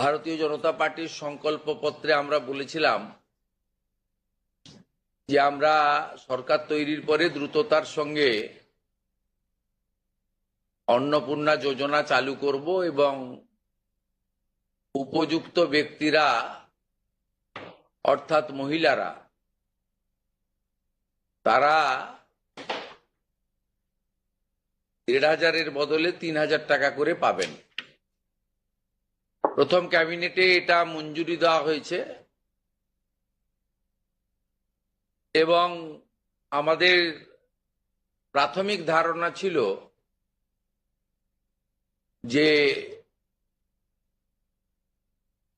ভারতীয় জনতা পার্টির সংকল্পপত্রে আমরা বলেছিলাম যে আমরা সরকার তৈরির পরে দ্রুততার সঙ্গে অন্নপূর্ণা যোজনা চালু করব এবং উপযুক্ত ব্যক্তিরা অর্থাৎ মহিলারা তারা ১,৫০০-এর বদলে ৩,০০০ টাকা করে পাবেন। প্রথম ক্যাবিনেটে এটা মঞ্জুরি দেওয়া হয়েছে এবং আমাদের প্রাথমিক ধারণা ছিল যে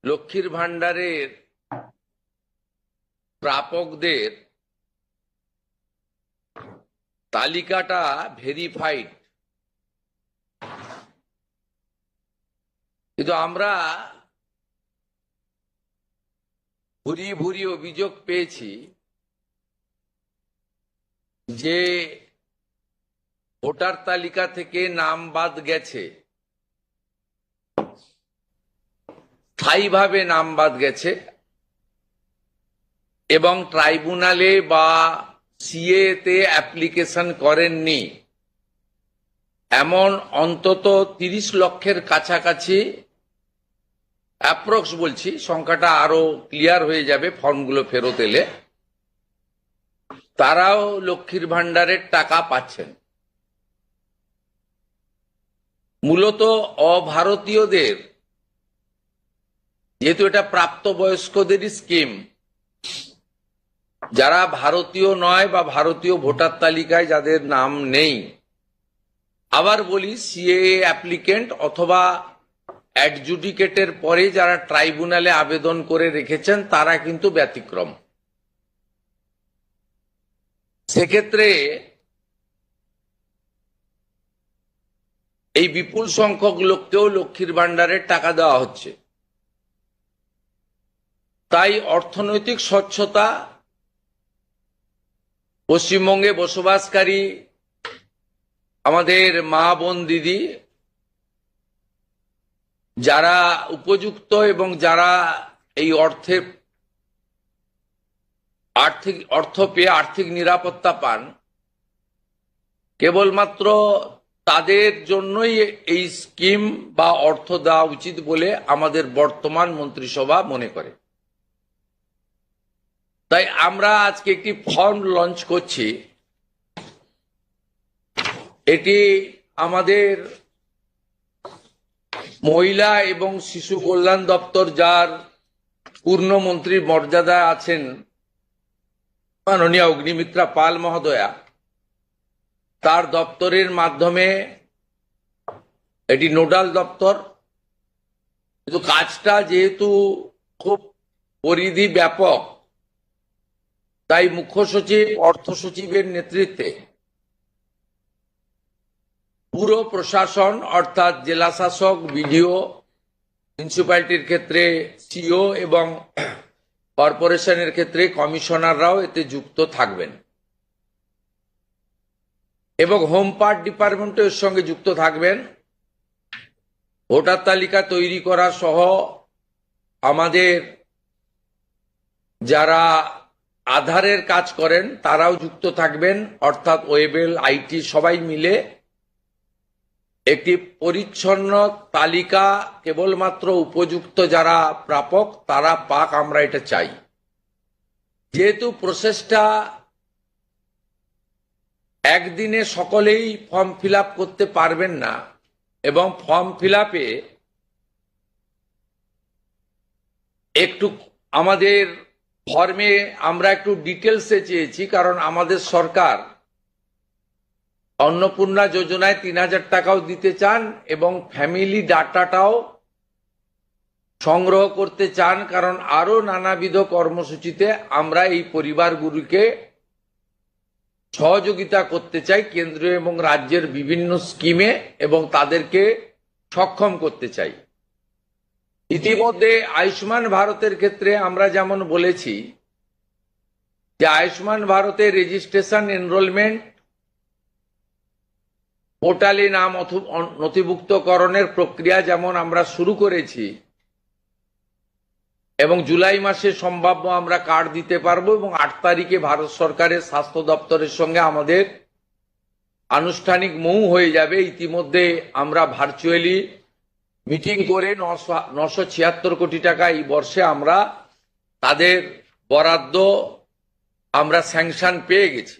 লক্ষ্মীর ভাণ্ডারের প্রাপকদের তালিকাটা ভেরিফাইড, কিন্তু আমরা ভুরি ভুরি অভিযোগ পেয়েছি যে ভোটার তালিকা থেকে নাম বাদ গেছে, স্থায়ীভাবে নাম বাদ গেছে এবং ট্রাইব্যুনালে বা সিএ তে অ্যাপ্লিকেশন করেননি এমন অন্তত ৩০ লক্ষের কাছাকাছি, অ্যাপ্রক্স বলছি, সংখ্যাটা আরো ক্লিয়ার হয়ে যাবে ফর্মগুলো ফেরত এলে, তারাও লক্ষ্মীর ভাণ্ডারের টাকা পাচ্ছেন। মূলত অভারতীয়দের, যেহেতু এটা প্রাপ্তবয়স্কদেরই স্কিম, যারা ভারতীয় নয় বা ভারতীয় ভোটার তালিকায় যাদের নাম নেই, আবার বলি সিএ অ্যাপ্লিকেন্ট অথবা অ্যাডজুডিকেটের পরে যারা ট্রাইব্যুনালে আবেদন করে রেখেছেন তারা কিন্তু ব্যতিক্রম। সেক্ষেত্রে এই বিপুল সংখ্যক লোককেও লক্ষ্মীর ভাণ্ডারের টাকা দেওয়া হচ্ছে। তাই অর্থনৈতিক স্বচ্ছতা, পশ্চিমবঙ্গে বসবাসকারী আমাদের মা বোন দিদি যারা উপযুক্ত এবং যারা এই অর্থ পেয়ে আর্থিক নিরাপত্তা পান, কেবলমাত্র তাদের জন্যই এই স্কিম বা অর্থ দেওয়া উচিত বলে আমাদের বর্তমান মন্ত্রিসভা মনে করে। তাই আমরা আজকে একটি ফর্ম লঞ্চ করছি। এটি আমাদের মহিলা এবং শিশু কল্যাণ দপ্তর, যার পূর্ণমন্ত্রীর মর্যাদায় আছেন মাননীয় অগ্নিমিত্রা পাল মহোদয়া, তার দপ্তরের মাধ্যমে, এটি নোডাল দপ্তর, কিন্তু কাজটা যেহেতু খুব পরিধি ব্যাপক, তাই মুখ্য সচিব, অর্থ সচিবের নেতৃত্বে পুরো প্রশাসন অর্থাৎ জেলা শাসক, বিডিও, মিউনিসিপ্যালিটির ক্ষেত্রে সিও এবং কর্পোরেশনের ক্ষেত্রে কমিশনাররাও এতে যুক্ত থাকবেন এবং হোম পার্ট ডিপার্টমেন্টও এর সঙ্গে যুক্ত থাকবেন। ভোটার তালিকা তৈরি করা সহ আমাদের যারা আধারের কাজ করেন তারাও যুক্ত থাকবেন, অর্থাৎ ওয়েবেল, আইটি সবাই মিলে একটি পরিচ্ছন্ন তালিকা কেবলমাত্র উপযুক্ত যারা প্রাপক তারা পাক, আমরা এটা চাই। যেহেতু প্রসেসটা একদিনে সকলেই ফর্ম ফিল আপ করতে পারবেন না এবং ফর্ম ফিল আপে একটু আমাদের ফর্মে আমরা একটু ডিটেলসে চেয়েছি, কারণ আমাদের সরকার অন্নপূর্ণা যোজনায় ৩,০০০ টাকাও দিতে চান এবং ফ্যামিলি ডাটাটাও সংগ্রহ করতে চান, কারণ আরো নানাবিধ কর্মসূচিতে আমরা এই পরিবারগুলিকে সহযোগিতা করতে চাই কেন্দ্রীয় এবং রাজ্যের বিভিন্ন স্কিমে এবং তাদেরকে সক্ষম করতে চাই। ইতিমধ্যে আয়ুষ্মান ভারতের ক্ষেত্রে আমরা যেমন বলেছি যে আয়ুষ্মান ভারতের রেজিস্ট্রেশন, এনরোলমেন্ট, পোর্টালে নাম নথিভুক্তকরণের প্রক্রিয়া যেমন আমরা শুরু করেছি, এবং জুলাই মাসে সম্ভাব্য আমরা কার্ড দিতে পারবো এবং 8 তারিখে ভারত সরকারের স্বাস্থ্য দপ্তরের সঙ্গে আমাদের আনুষ্ঠানিক মৌ হয়ে যাবে। ইতিমধ্যে আমরা ভার্চুয়ালি মিটিং করে 976 কোটি টাকা এই বর্ষে আমরা তাদের বরাদ্দ আমরা স্যাংশন পেয়ে গেছি।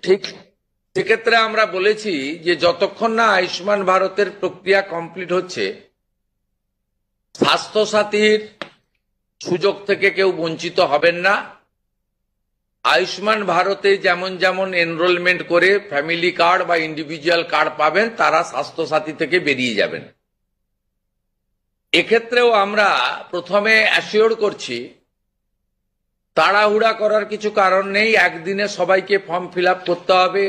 ঠিক সেক্ষেত্রে আমরা বলেছি যে যতক্ষণ না আয়ুষ্মান ভারতের প্রক্রিয়া কমপ্লিট হচ্ছে, স্বাস্থ্যসাথীর সুযোগ থেকে কেউ বঞ্চিত হবেন না। আয়ুষ্মান ভারতে যেমন যেমন এনরোলমেন্ট করে ফ্যামিলি কার্ড বা ইন্ডিভিজুয়াল কার্ড পাবেন, তারা স্বাস্থ্যসাথী থেকে বেরিয়ে যাবেন। এক্ষেত্রেও আমরা প্রথমে অ্যাসিওর করছি, তাড়াহুড়া করার কিছু কারণ নেই। একদিনে সবাইকে ফর্ম ফিল আপ করতে হবে।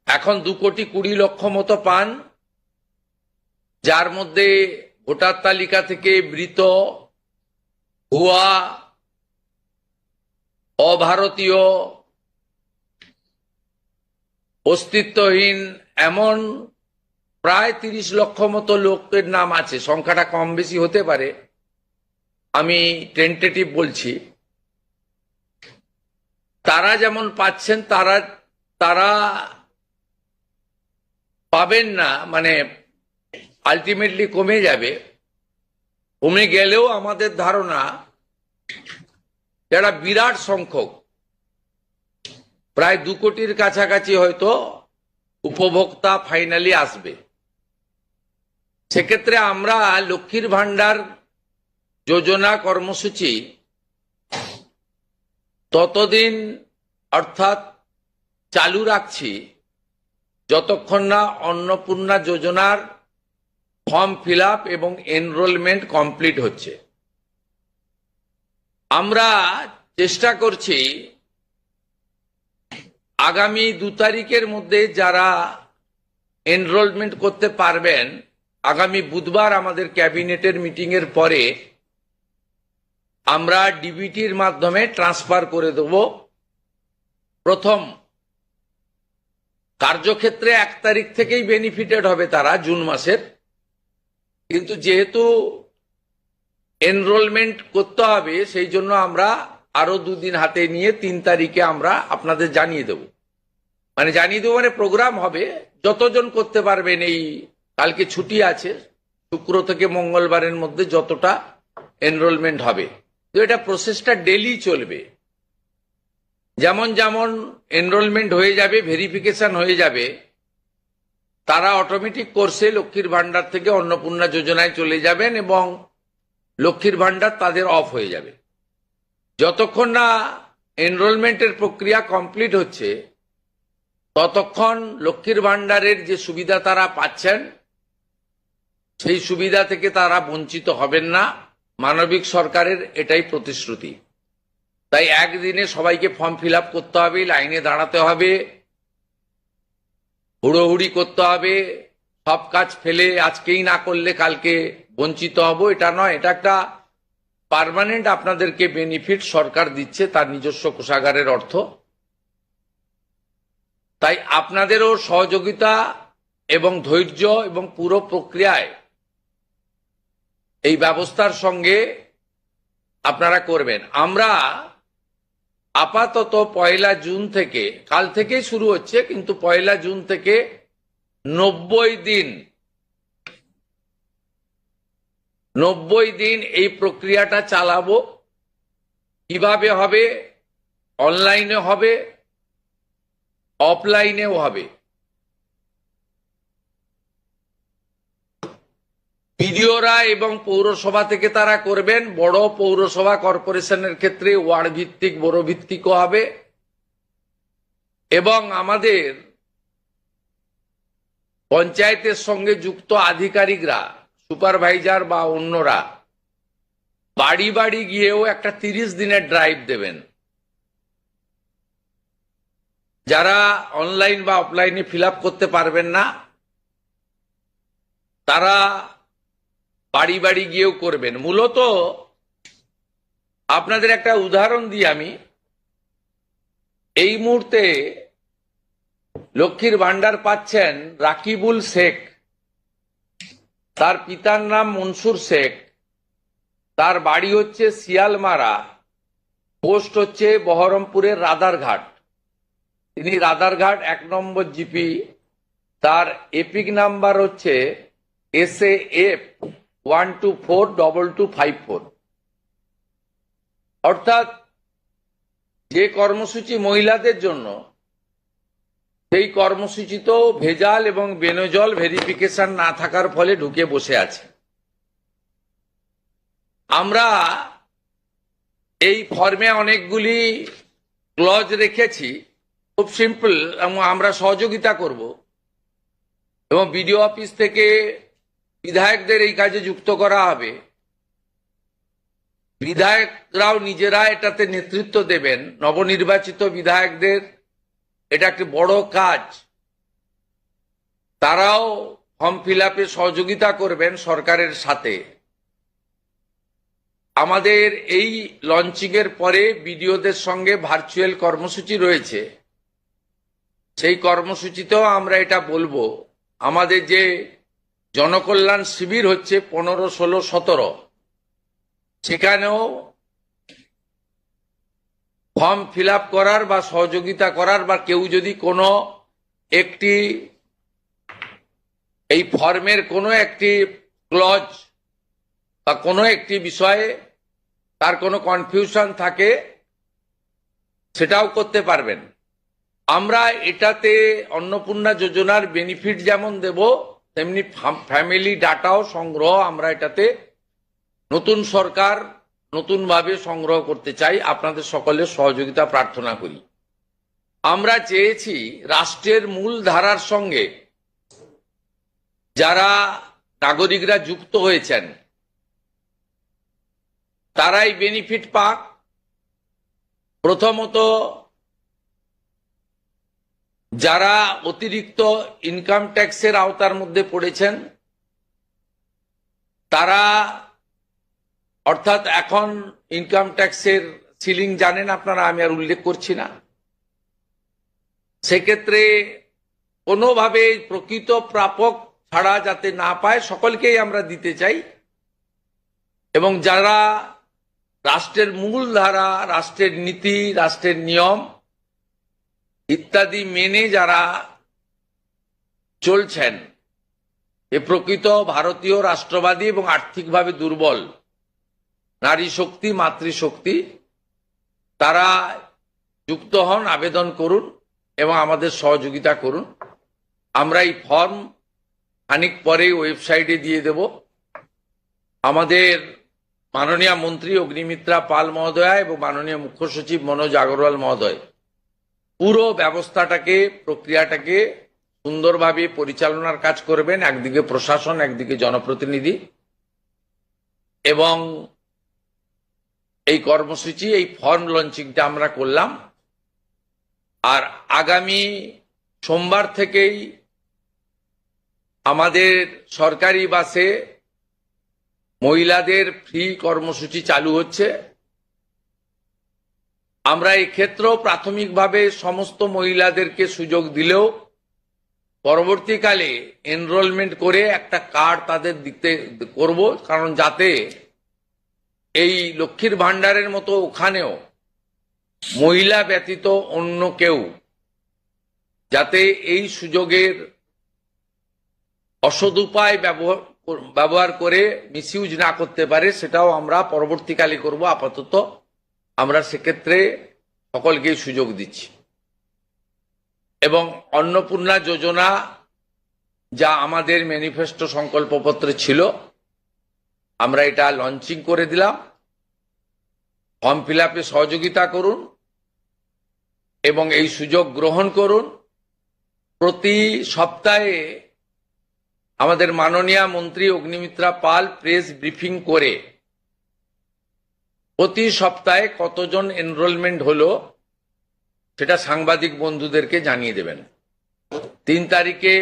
এখন 2,20,00,000 মতো পান, যার মধ্যে ভোটার তালিকা থেকে মৃত, ভুয়া, অভারতীয়, অস্তিত্বহীন এমন প্রায় 30 লক্ষ মতো লোকের নাম আছে। সংখ্যাটা কম বেশি হতে পারে, আমি টেন্টেটিভ বলছি। তারা যেমন পাচ্ছেন তারা পাবেন না, মানে আলটিমেটলি কমে যাবে। কমে গেলেও আমাদের ধারণা যারা বিরাট সংখ্যক, প্রায় 2 কোটির কাছাকাছি হয়তো উপভোক্তা ফাইনালি আসবে। সেক্ষেত্রে আমরা লক্ষ্মীর ভান্ডার যোজনা কর্মসূচি ততদিন অর্থাৎ চালু রাখছি যতক্ষণ না অন্নপূর্ণা যোজনার ফর্ম ফিল আপ এবং এনরোলমেন্ট কমপ্লিট হচ্ছে। আমরা চেষ্টা করছি আগামী 2 তারিখের মধ্যে যারা এনরোলমেন্ট করতে পারবেন, আগামী বুধবার আমাদের ক্যাবিনেটের মিটিং এর পরে আমরা ডিবিটির মাধ্যমে ট্রান্সফার করে দেব। প্রথম কার্যক্ষেত্রে 1 তারিখ থেকেই বেনিফিটেড হবে তারা, জুন মাসের। কিন্তু যেহেতু এনরোলমেন্ট করতে হবে, সেই জন্য আমরা আরো 2 দিন হাতে নিয়ে 3 তারিখে আমরা আপনাদের জানিয়ে দেব। মানে প্রোগ্রাম হবে, যতজন করতে পারবেন। এই কালকে ছুটি আছে, শুক্র থেকে মঙ্গলবারের মধ্যে যতটা এনরোলমেন্ট হবে। তো এটা প্রসেসটা ডেলি চলবে। যেমন যেমন এনরোলমেন্ট হয়ে যাবে, ভেরিফিকেশন হয়ে যাবে, তারা অটোমেটিক কোর্সে লক্ষ্মীর ভান্ডার থেকে অন্নপূর্ণা যোজনায় চলে যাবেন এবং লক্ষ্মীর ভান্ডার তাদের অফ হয়ে যাবে। যতক্ষণ না এনরোলমেন্টের প্রক্রিয়া কমপ্লিট হচ্ছে, ততক্ষণ লক্ষ্মীর ভান্ডারের যে সুবিধা তারা পাচ্ছেন, সেই সুবিধা থেকে তারা বঞ্চিত হবেন না। মানবিক সরকারের এটাই প্রতিশ্রুতি। তাই একদিনে সবাইকে ফর্ম ফিল আপ করতে হবে, লাইনে দাঁড়াতে হবে, হুড়োহুড়ি করতে হবে, সব কাজ ফেলে আজকেই না করলে কালকে বঞ্চিত হব, এটা নয়। এটা একটা পার্মানেন্ট আপনাদেরকে বেনিফিট সরকার দিচ্ছে তার নিজস্ব কোষাগারের অর্থ। তাই আপনাদেরও সহযোগিতা এবং ধৈর্য এবং পুরো প্রক্রিয়ায় এই ব্যবস্থার সঙ্গে আপনারা করবেন। আমরা আপাতত 1 জুন থেকে, কাল থেকেই শুরু হচ্ছে, কিন্তু 1 জুন থেকে 90 দিন এই প্রক্রিয়াটা চালাবো। কিভাবে হবে? অনলাইনে হবে, অফলাইনেও হবে। বিডিওরা এবং পৌরসভা থেকে তারা করবেন। বড় পৌরসভা কর্পোরেশনের ক্ষেত্রে ওয়ার্ড ভিত্তিক, বড় ভিত্তিকও হবে। এবং আমাদের পঞ্চায়েতের সঙ্গে যুক্ত আধিকারিকরা, সুপারভাইজার বা অন্যরা বাড়ি বাড়ি গিয়েও একটা 30 দিনের ড্রাইভ দেবেন। যারা অনলাইন বা অফলাইনে ফিল আপ করতে পারবেন না, তারা বাড়ি বাড়ি গিয়েও করবেন। মূলত আপনাদের একটা উদাহরণ দিই আমি। এই মুহূর্তে লক্ষ্মীর ভান্ডার পাচ্ছেন রাকিবুল শেখ, তার পিতার নাম মনসুর শেখ, তার বাড়ি হচ্ছে শিয়ালমারা, পোস্ট হচ্ছে বহরমপুরের রাদারঘাট। তিনি রাদারঘাট 1 নম্বর জিপি। তার এপিক নাম্বার হচ্ছে SAF 1242254। অর্থাৎ যে কর্মসূচি মহিলাদের জন্য, সেই কর্মসূচিতেও ভেজাল এবং বেনজল ভেরিফিকেশন না থাকার ফলে ঢুকে বসে আছে। আমরা এই ফর্মে অনেকগুলি ক্লজ রেখেছি, খুব সিম্পল, এবং আমরা সহযোগিতা করব এবং বিডিও অফিস থেকে বিধায়কদের এই কাজে যুক্ত করা হবে। বিধায়করাও নিজেরা এটাতে নেতৃত্ব দেবেন। নবনির্বাচিত বিধায়কদের এটা একটি বড় কাজ, তারাও ফর্ম ফিল আপে সহযোগিতা করবেন সরকারের সাথে। আমাদের এই লঞ্চিং এর পরে বিডিওদের সঙ্গে ভার্চুয়াল কর্মসূচি রয়েছে, সেই কর্মসূচিতেও আমরা এটা বলবো। আমাদের যে জনকল্যাণ শিবির হচ্ছে 15, 16, 17, সেখানেও ফর্ম ফিল আপ করার বা সহযোগিতা করার, বা কেউ যদি কোনো একটি এই ফর্মের কোনো একটি ক্লজ বা কোনো একটি বিষয়ে তার কোনো কনফিউশন থাকে, সেটাও করতে পারবেন। আমরা এটাতে অন্নপূর্ণা যোজনার বেনিফিট যেমন দেব, তেমনি ফ্যামিলি ডাটাও সংগ্রহ আমরা এটাতে নতুন সরকার নতুনভাবে সংগ্রহ করতে চাই। আপনাদের সকলের সহযোগিতা প্রার্থনা করি। আমরা চেয়েছি রাষ্ট্রের মূল ধারার সঙ্গে যারা নাগরিকরা যুক্ত হয়েছেন তারাই বেনিফিট পাক। প্রথমত, যারা অতিরিক্ত ইনকাম ট্যাক্সের আওতার মধ্যে পড়েছেন তারা, অর্থাৎ এখন ইনকাম ট্যাক্সের সিলিং জানেন আপনারা, আমি আর উল্লেখ করছি না। সেক্ষেত্রে কোনোভাবে প্রকৃত প্রাপক ছাড়া যাতে না পায়, সকলকেই আমরা দিতে চাই। এবং যারা রাষ্ট্রের মূল ধারা, রাষ্ট্রের নীতি, রাষ্ট্রের নিয়ম ইত্যাদি মেনে যারা চলছেন, এ প্রকৃত ভারতীয় রাষ্ট্রবাদী এবং আর্থিকভাবে দুর্বল নারী শক্তি, মাতৃশক্তি, তারা যুক্ত হন, আবেদন করুন এবং আমাদের সহযোগিতা করুন। আমরা এই ফর্ম খানিক পরে ওয়েবসাইটে দিয়ে দেব। আমাদের মাননীয় মন্ত্রী অগ্নিমিত্রা পাল মহোদয়া এবং মাননীয় মুখ্য সচিব মনোজ আগরওয়াল মহোদয় পুরো ব্যবস্থাটাকে, প্রক্রিয়াটাকে সুন্দরভাবে পরিচালনার কাজ করবেন। একদিকে প্রশাসন, একদিকে জনপ্রতিনিধি। এবং এই কর্মসূচি, এই ফর্ম লঞ্চিংটা আমরা করলাম। আর আগামী সোমবার থেকেই আমাদের সরকারি বাসে মহিলাদের ফ্রি কর্মসূচি চালু হচ্ছে। আমরা এই ক্ষেত্রেও প্রাথমিকভাবে সমস্ত মহিলাদেরকে সুযোগ দিলেও পরবর্তীকালে এনরোলমেন্ট করে একটা কার্ড তাদের দিতে করব, কারণ যাতে এই লক্ষ্মীর ভান্ডারের মতো ওখানেও মহিলা ব্যতীত অন্য কেউ যাতে এই সুযোগের অসদুপায় ব্যবহার করে মিসইউজ না করতে পারে, সেটাও আমরা পরবর্তীকালে করব। আপাতত আমরা সেক্ষেত্রে সকলকেই সুযোগ দিচ্ছি। এবং অন্নপূর্ণা যোজনা যা আমাদের ম্যানিফেস্টো সংকল্পপত্রে ছিল, আমরা এটা লঞ্চিং করে দিলাম। ফর্ম ফিল আপে সহযোগিতা করুন এবং এই সুযোগ গ্রহণ করুন। প্রতি সপ্তাহে আমাদের মাননীয় মন্ত্রী অগ্নিমিত্রা পাল প্রেস ব্রিফিং করে প্রতি সপ্তাহে কতজন এনরোলমেন্ট হলো সেটা সাংবাদিক বন্ধুদেরকে জানিয়ে দেবেন। 3 তারিখে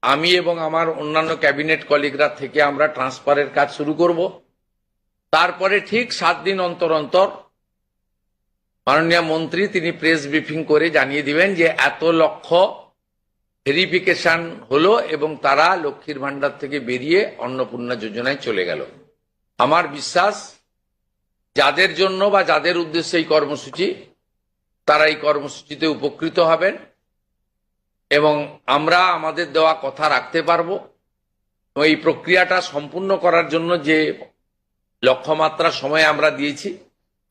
আমি এবং আমার অন্যান্য ক্যাবিনেট কলিগরা থেকে আমরা ট্রান্সফারের কাজ শুরু করব। তারপরে ঠিক 7 দিন অন্তর অন্তর মাননীয় মন্ত্রী তিনি প্রেস ব্রিফিং করে জানিয়ে দিবেন যে এত লক্ষ ভেরিফিকেশন হলো এবং তারা লক্ষ্মীর ভান্ডার থেকে বেরিয়ে অন্নপূর্ণা যোজনায় চলে গেল। আমার বিশ্বাস যাদের জন্য বা যাদের উদ্দেশ্যে এই কর্মসূচি, তারা এই কর্মসূচিতে উপকৃত হবেন এবং আমরা আমাদের দেওয়া কথা রাখতে পারবো। এই প্রক্রিয়াটা সম্পূর্ণ করার জন্য যে লক্ষ্যমাত্রা সময় আমরা দিয়েছি,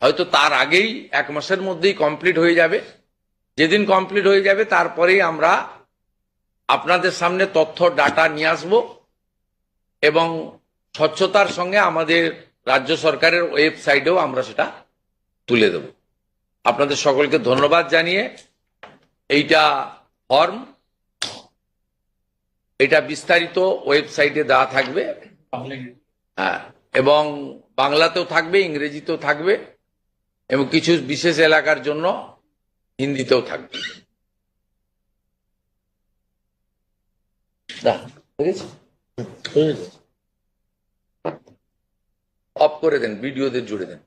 হয়তো তার আগেই 1 মাসের মধ্যেই কমপ্লিট হয়ে যাবে। যেদিন কমপ্লিট হয়ে যাবে তারপরেই আমরা আপনাদের সামনে তথ্য ডাটা নিয়ে আসব এবং স্বচ্ছতার সঙ্গে আমাদের রাজ্য সরকারের ওয়েবসাইটেও আমরা সেটা তুলে দেব। আপনাদের সকলকে ধন্যবাদ জানিয়ে এইটা ফর্ম, এটা বিস্তারিত ওয়েবসাইটে দেওয়া থাকবে, হ্যাঁ, এবং বাংলাতেও থাকবে, ইংরেজিতেও থাকবে এবং কিছু বিশেষ এলাকার জন্য হিন্দিতেও থাকবে। অফ করে দেন, ভিডিওদের জুড়ে দেন।